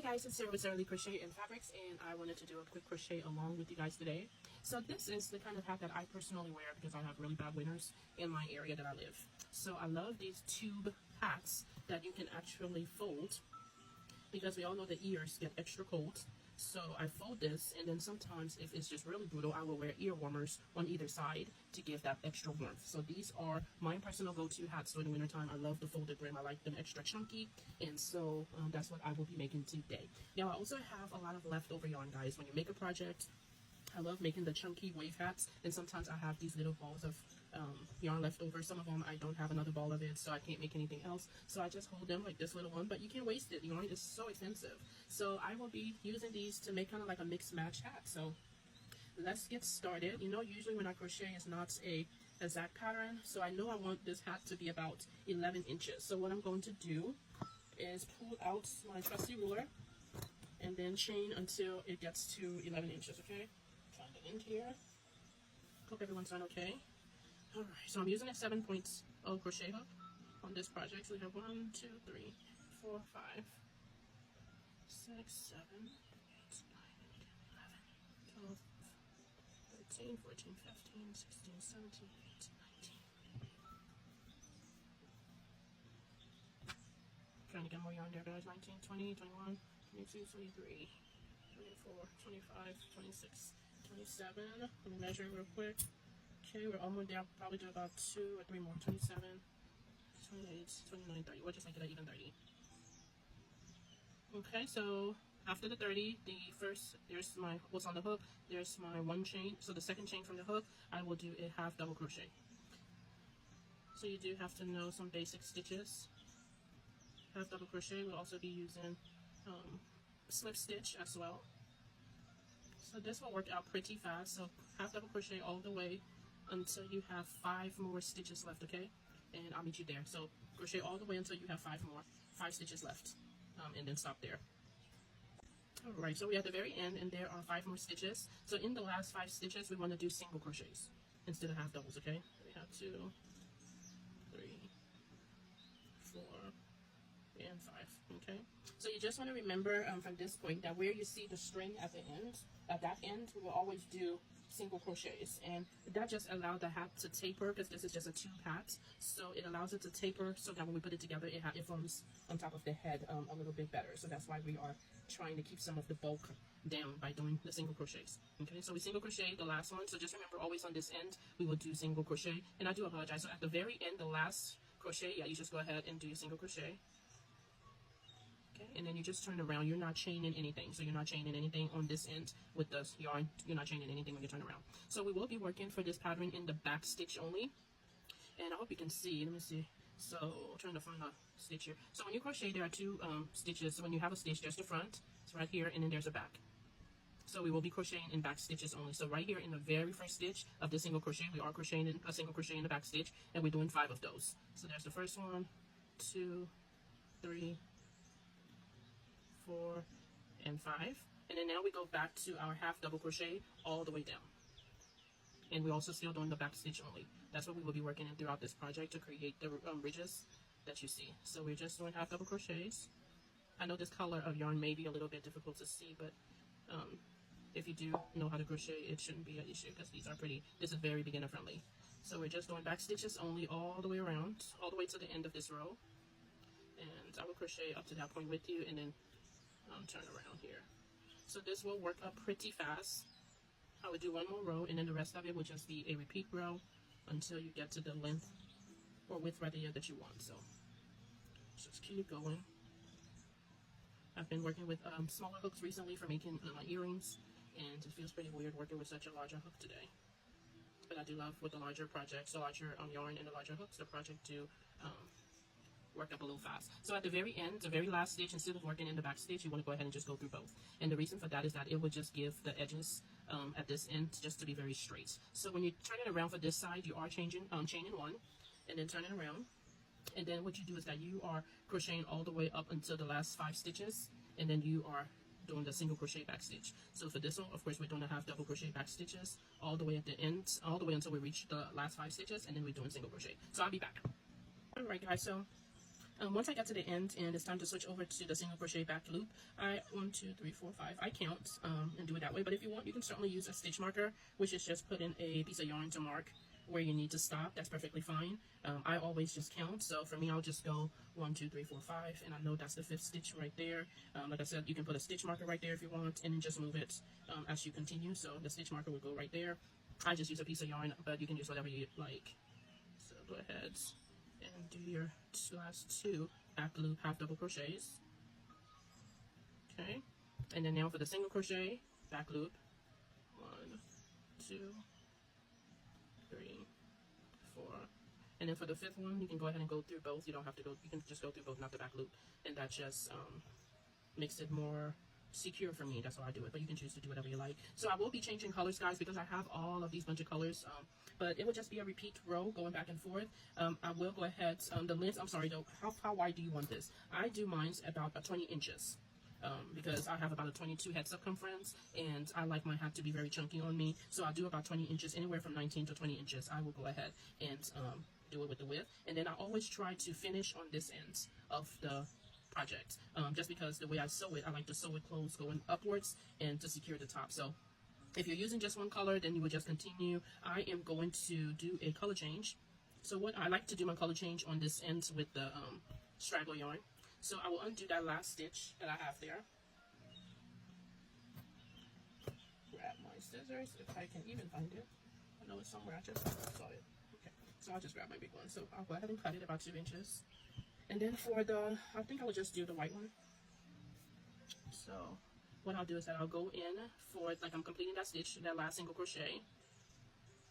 guys, it's Sarah with SarahleeCrochet&Fabric, and I wanted to do a quick crochet along with you guys today. So this is the kind of hat that I personally wear because I have really bad winters in my area that I live. So I love these tube hats that you can actually fold because we all know the ears get extra cold. So I fold this, and then sometimes if it's just really brutal, I will wear ear warmers on either side to give that extra warmth. So these are my personal go-to hats during the wintertime. I love the folded brim. I like them extra chunky, and so that's what I will be making today. Now I also have a lot of leftover yarn, guys. When you make a project, I love making the chunky wave hats, and sometimes I have these little balls of yarn left over. Some of them I don't have another ball of it, so I can't make anything else. So I just hold them like this little one, but you can't waste it. Yarn is so expensive. So I will be using these to make kind of like a mixed match hat. So let's get started. You know, usually when I crochet, it's not a exact pattern. So I know I want this hat to be about 11 inches. So what I'm going to do is pull out my trusty ruler and then chain until it gets to 11 inches, okay? Find it in here. Hope everyone's done okay. Alright, so I'm using a 7 points of crochet hook on this project. So we have 1, 2, 3, 4, 5, 6, 7, 8, 9, 10, 11, 12, 13, 14, 15, 16, 17, 18, 19. Trying to get more yarn there, guys. 19, 20, 21, 22, 23, 24, 25, 26, 27. Let me measure it real quick. Okay, we're almost there. Probably do about 2 or 3 more. 27, 28, 29, 30. We'll just make it an even 30. Okay, so after the 30, the first, there's my, what's on the hook, there's my 1 chain. So the second chain from the hook, I will do a half double crochet. So you do have to know some basic stitches. Half double crochet, we'll also be using slip stitch as well. So this will work out pretty fast. So half double crochet all the way until you have 5 more stitches left, okay? And I'll meet you there. So crochet all the way until you have 5 stitches left, and then stop there. Alright, so we're at the very end, and there are 5 more stitches. So in the last 5 stitches, we want to do single crochets instead of half doubles, okay? We have 2, 3, 4, and 5, okay? So you just want to remember from this point that where you see the string at the end, at that end, we will always do single crochets, and that just allows the hat to taper because this is just a tube hat, so it allows it to taper so that when we put it together, it forms on top of the head a little bit better. So that's why we are trying to keep some of the bulk down by doing the single crochets. Okay, so we single crochet the last one, so just remember always on this end we will do single crochet. And I do apologize, so at the very end, the last crochet, yeah, you just go ahead and do your single crochet. And then you just turn around. You're not chaining anything. So you're not chaining anything on this end with the yarn. You're not chaining anything when you turn around. So we will be working for this pattern in the back stitch only. And I hope you can see. Let me see. So trying to find a stitch here. So when you crochet, there are 2 stitches. So when you have a stitch, there's the front. It's right here, and then there's a back. So we will be crocheting in back stitches only. So right here in the very first stitch of the single crochet, we are crocheting in a single crochet in the back stitch, and we're doing 5 of those. So there's the first 1, 2, 3, 4, and 5, and then now we go back to our half double crochet all the way down, and we're also still doing the back stitch only. That's what we will be working in throughout this project to create the ridges that you see. So we're just doing half double crochets. I know this color of yarn may be a little bit difficult to see, but if you do know how to crochet, it shouldn't be an issue because these are pretty, this is very beginner friendly. So we're just doing back stitches only all the way around, all the way to the end of this row, and I will crochet up to that point with you, and then turn around here. So this will work up pretty fast. I would do 1 more row, and then the rest of it will just be a repeat row until you get to the length or width right there that you want. So just keep going. I've been working with smaller hooks recently for making my earrings, and it feels pretty weird working with such a larger hook today. But I do love with the larger projects, the larger yarn and the larger hooks, the project do work up a little fast. So at the very end, the very last stitch, instead of working in the back stitch, you want to go ahead and just go through both. And the reason for that is that it will just give the edges at this end just to be very straight. So when you turn it around for this side, you are chaining 1, and then turn it around. And then what you do is that you are crocheting all the way up until the last 5 stitches, and then you are doing the single crochet back stitch. So for this one, of course, we're doing a half double crochet back stitches all the way at the end, all the way until we reach the last 5 stitches, and then we're doing single crochet. So I'll be back. Alright guys, so Once I get to the end and it's time to switch over to the single crochet back loop, I 1, 2, 3, 4, 5. I count and do it that way. But if you want, you can certainly use a stitch marker, which is just put in a piece of yarn to mark where you need to stop. That's perfectly fine. I always just count. So for me, I'll just go 1, 2, 3, 4, 5, and I know that's the 5th stitch right there. Like I said, you can put a stitch marker right there if you want, and then just move it as you continue. So the stitch marker will go right there. I just use a piece of yarn, but you can use whatever you like. So go ahead and do your last 2 back loop half double crochets. Okay, and then now for the single crochet back loop, 1, 2, 3, 4, and then for the 5th one, you can go ahead and go through both. You don't have to go, you can just go through both, not the back loop, and that just makes it more secure for me. That's how I do it, but you can choose to do whatever you like. So I will be changing colors, guys, because I have all of these bunch of colors, but it will just be a repeat row going back and forth. I will go ahead, the length, I'm sorry though, how wide do you want this? I do mine's about 20 inches. Because I have about a 22 head circumference, and I like my hat to be very chunky on me, so I'll do about 20 inches, anywhere from 19 to 20 inches. I will go ahead and do it with the width, and then I always try to finish on this end of the project, just because the way I sew it, I like to sew it close going upwards and to secure the top. So if you're using just one color, then you would just continue. I am going to do a color change. So what I like to do my color change on this end with the straggler yarn. So I will undo that last stitch that I have there. Grab my scissors if I can even find it. I know it's somewhere, I just saw it. Okay, so I'll just grab my big one. So I'll go ahead and cut it about 2 inches. And then for the, I think I will just do the white one. So what I'll do is that I'll go in for, like I'm completing that stitch, that last single crochet.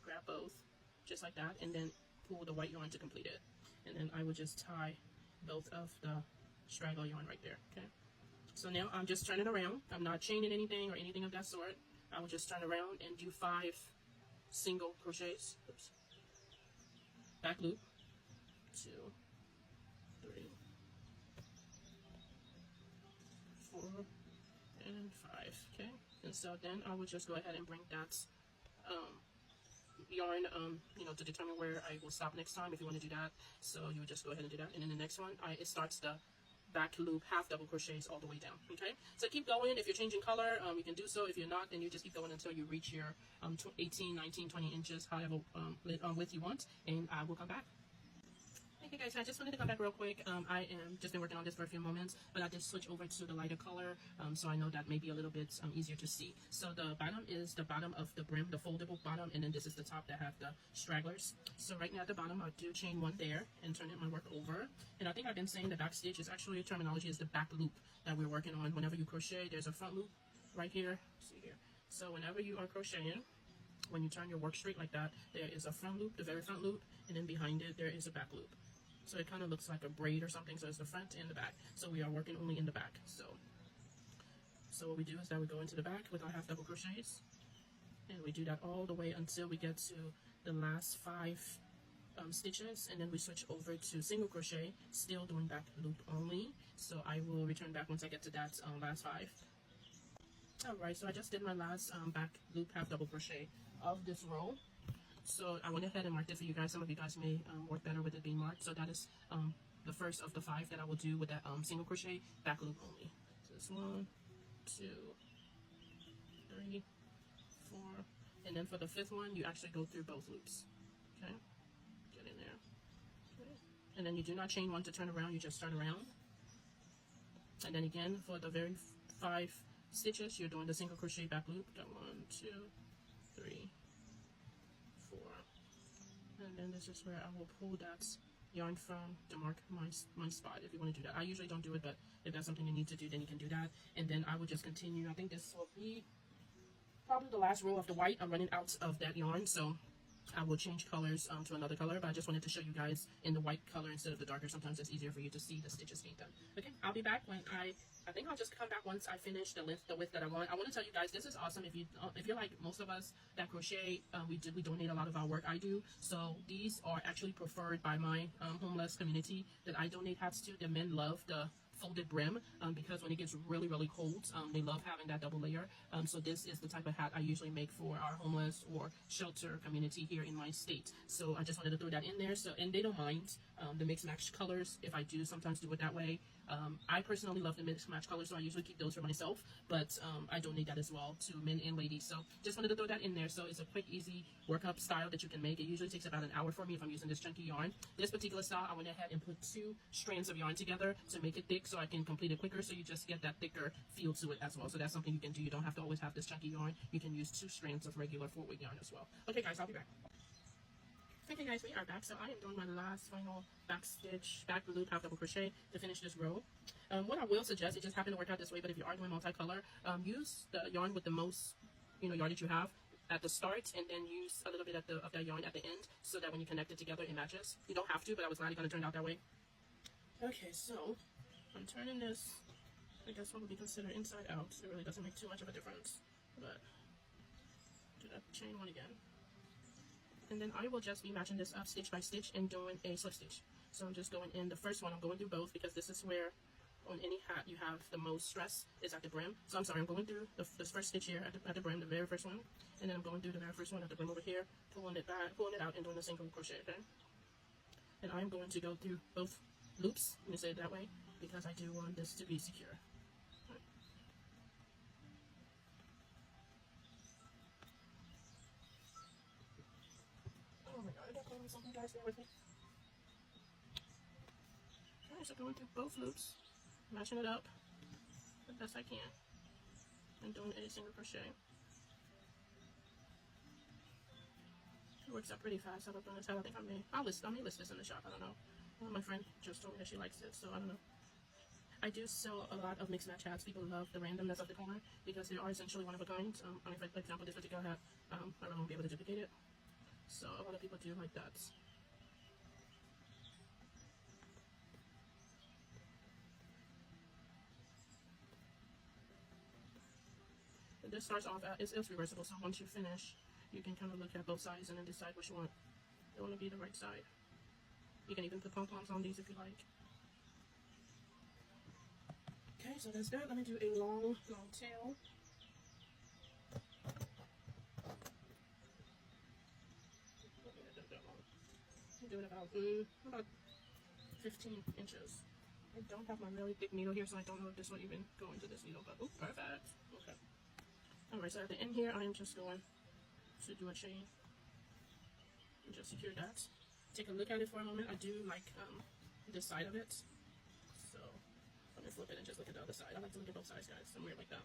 Grab both, just like that, and then pull the white yarn to complete it. And then I will just tie both of the straggler yarn right there. Okay, so now I'm just turning around. I'm not chaining anything or anything of that sort. I will just turn around and do 5 single crochets. Oops. Back loop, 2, 3, 4, and 5. Okay, and so then I will just go ahead and bring that yarn, you know, to determine where I will stop next time if you want to do that. So you would just go ahead and do that, and then the next one, it starts the back loop half double crochets all the way down. Okay, so keep going. If you're changing color, you can do so. If you're not, then you just keep going until you reach your 18, 19, 20 inches, however width you want, and I will come back. Okay guys, I just wanted to come back real quick. I am just been working on this for a few moments, but I did switch over to the lighter color, so I know that may be a little bit easier to see. So the bottom is the bottom of the brim, the foldable bottom, and then this is the top that have the stragglers. So right now at the bottom, I do chain 1 there and turn my work over. And I think I've been saying the back stitch is actually, terminology is the back loop that we're working on. Whenever you crochet, there's a front loop right here. See here. So whenever you are crocheting, when you turn your work straight like that, there is a front loop, the very front loop, and then behind it there is a back loop. So it kind of looks like a braid or something, so it's the front and the back. So we are working only in the back. So what we do is that we go into the back with our half double crochets, and we do that all the way until we get to the last 5 stitches, and then we switch over to single crochet, still doing back loop only. So I will return back once I get to that last 5. Alright, so I just did my last back loop half double crochet of this row. So I went ahead and marked it for you guys. Some of you guys may work better with it being marked. So that is the first of the 5 that I will do with that single crochet back loop only. So it's 1, 2, 3, 4, and then for the 5th one, you actually go through both loops. Okay, get in there. Okay. And then you do not chain 1 to turn around. You just turn around. And then again for the very 5 stitches, you're doing the single crochet back loop. 1, 2, 3. And then this is where I will pull that yarn from to mark my spot if you want to do that. I usually don't do it, but if that's something you need to do, then you can do that. And then I will just continue. I think this will be probably the last row of the white. I'm running out of that yarn, so I will change colors to another color, but I just wanted to show you guys in the white color instead of the darker. Sometimes it's easier for you to see the stitches being done. Okay, I'll be back when I think I'll just come back once I finish the width that I want. I want to tell you guys, this is awesome. If you're like most of us that crochet, we donate a lot of our work. I do. So these are actually preferred by my homeless community that I donate hats to. The men love the folded brim because when it gets really cold, they love having that double layer. So this is the type of hat I usually make for our homeless or shelter community here in my state. So I just wanted to throw that in there. So, and they don't mind. the mix match colors if I do sometimes do it that way. I personally love the mix match colors, so I usually keep those for myself, but I donate that as well to men and ladies. So just wanted to throw that in there. So it's a quick, easy workup style that you can make. It usually takes about an hour for me if I'm using this chunky yarn. This particular style, I went ahead and put 2 strands of yarn together to make it thick so I can complete it quicker, so you just get that thicker feel to it as well. So that's something you can do. You don't have to always have this chunky yarn. You can use 2 strands of regular 4-weight yarn as well. Okay guys, I'll be back. Okay guys, we are back. So I am doing my last final back loop half double crochet to finish this row. What I will suggest, it just happened to work out this way, but if you are doing multicolor, use the yarn with the most yarn that you have at the start, and then use a little bit of that yarn at the end, so that when you connect it together it matches. You don't have to, but I was glad it kind of turned out that way. Okay, so I'm turning this, I guess what would be considered inside out. It really doesn't make too much of a difference, but do that chain one again. And then I will just be matching this up stitch by stitch and doing a slip stitch. So I'm just going in the first one. I'm going through both because this is where on any hat you have the most stress is at the brim. So I'm sorry, I'm going through this first stitch here at the brim, the very first one, and then I'm going through the very first one at the brim over here, pulling it back, pulling it out, and doing a single crochet. Okay. And I'm going to go through both loops. Let me say it that way because I do want this to be secure. Oh my god, I got caught on something, guys. Bear with me. Okay, so going through both loops, matching it up the best I can, and doing a single crochet. It works out pretty fast. I don't know. I think I may list this in the shop. I don't know. My friend just told me that she likes it, so I don't know. I do sell a lot of mixed match hats. People love the randomness of the color because they are essentially one of a kind. I mean, for example, this particular hat, I won't be able to duplicate it. So a lot of people do like that. And this starts off it's reversible, so once you finish, you can kind of look at both sides and then decide which one you want to be the right side. You can even put pom-poms on these if you like. Okay, so that's that. Let me do a long tail. Do it about 15 inches. I don't have my really thick needle here, so I don't know if this will even go into this needle, but oh, perfect. Okay. Alright, so at the end here, I am just going to do a chain and just secure that. Take a look at it for a moment. I do like this side of it, so let me flip it and just look at the other side. I like to look at both sides, guys. I'm weird like that.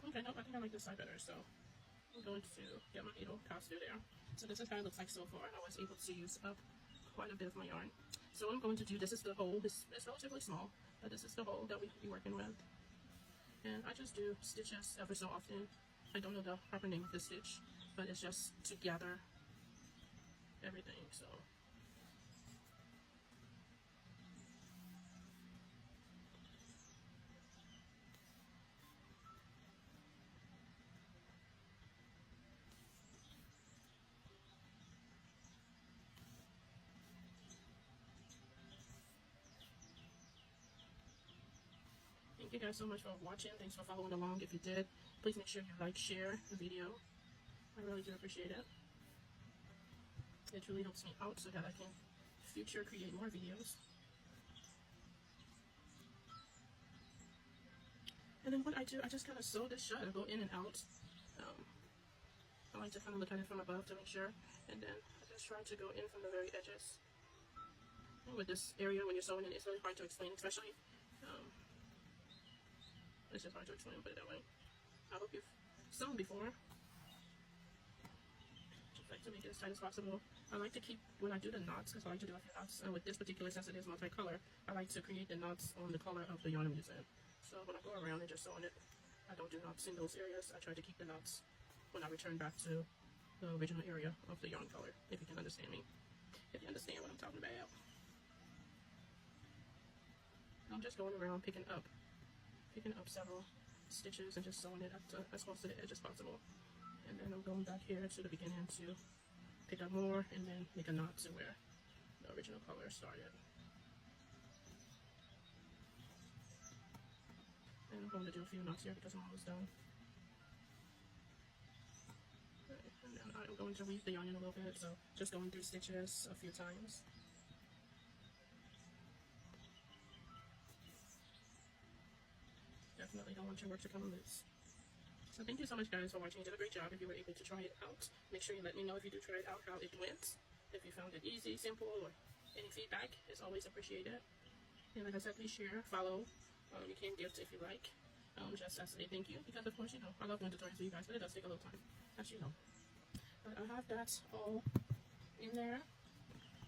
Okay, nope, I think I like this side better, so I'm going to get my needle passed through there. So this is how it looks like so far. I was able to use up quite a bit of my yarn. So what I'm going to do, this is the hole. It's relatively small, but this is the hole that we'll be working with. And I just do stitches ever so often. I don't know the proper name of this stitch, but it's just to gather everything. So thank you guys so much for watching. Thanks for following along. If you did, please make sure you like, share the video. I really do appreciate it. It really helps me out so that I can create more videos. And then what I do, I just kind of sew this shut. I go in and out. I like to kind of look at it from above to make sure. And then I just try to go in from the very edges. And with this area, when you're sewing it, it's really hard to explain, especially it's just hard to explain, put it that way. I hope you've sewn before. Just like to make it as tight as possible. I like to keep, when I do the knots, because I like to do a few knots, and with this particular, since it is multicolor, I like to create the knots on the color of the yarn I'm using. So when I go around and just sewing it, I don't do knots in those areas. I try to keep the knots when I return back to the original area of the yarn color, if you can understand me. If you understand what I'm talking about. I'm just going around picking up several stitches and just sewing it up to as close to the edge as possible. And then I'm going back here to the beginning to pick up more and then make a knot to where the original color started. And I'm going to do a few knots here because I'm almost done. And then I'm going to weave the yarn in a little bit, so just going through stitches a few times. definitely don't want your work to come loose. So thank you so much, guys, for watching. You did a great job. If you were able to try it out, make sure you let me know if you do try it out, how it went. If you found it easy, simple, or any feedback is always appreciated. And like I said, please share, follow. You can gift if you like. Just as a thank you, because of course, you know, I love doing tutorials for you guys, but it does take a little time, as you know. But I have that all in there.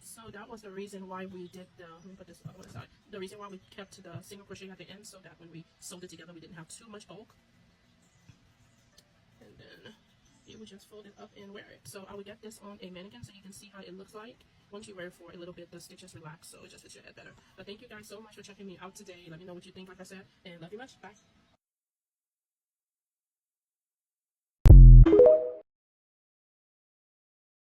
So that was the reason why we did the, let me put this other one aside. The reason why we kept the single crochet at the end, so that when we sewed it together, we didn't have too much bulk. And then you would just fold it up and wear it. So I would get this on a mannequin so you can see how it looks like. Once you wear it for a little bit, the stitches relax, so it just fits your head better. But thank you guys so much for checking me out today. Let me know what you think, like I said, and love you much. Bye.